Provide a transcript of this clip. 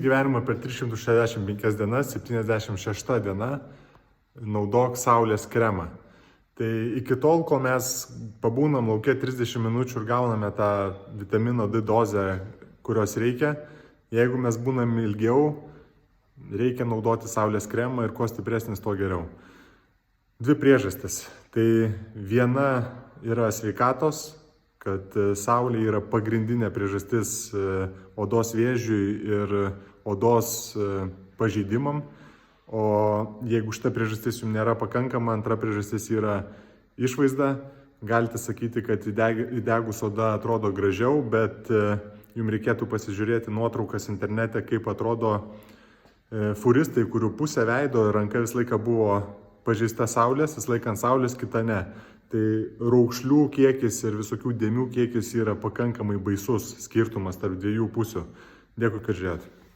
Gyvenimą per 365 dienas, 76 diena naudok saulės kremą. Tai iki tol, kol mes pabūnam laukia 30 minučių ir gauname tą vitamino D dozę, kurios reikia, jeigu mes būnam ilgiau, reikia naudoti saulės kremą ir kuo stipresnis, tuo geriau. Dvi priežastis. Tai viena yra sveikatos, kad saulė yra pagrindinė priežastis odos vėžiui ir odos pažeidimam. O jeigu šita priežastis jums nėra pakankama, antra priežastis yra išvaizda. Galite sakyti, kad įdegus oda atrodo gražiau, bet jums reikėtų pasižiūrėti nuotraukas internete, kaip atrodo furistai, kurių pusė veido ir ranka visą laiką buvo pažeista saulės, visą laiką ant saulės, kita ne. Tai raukšlių kiekis ir visokių dėmių kiekis yra pakankamai baisus skirtumas tarp dviejų pusių. Dėkui, kad žiūrėjote.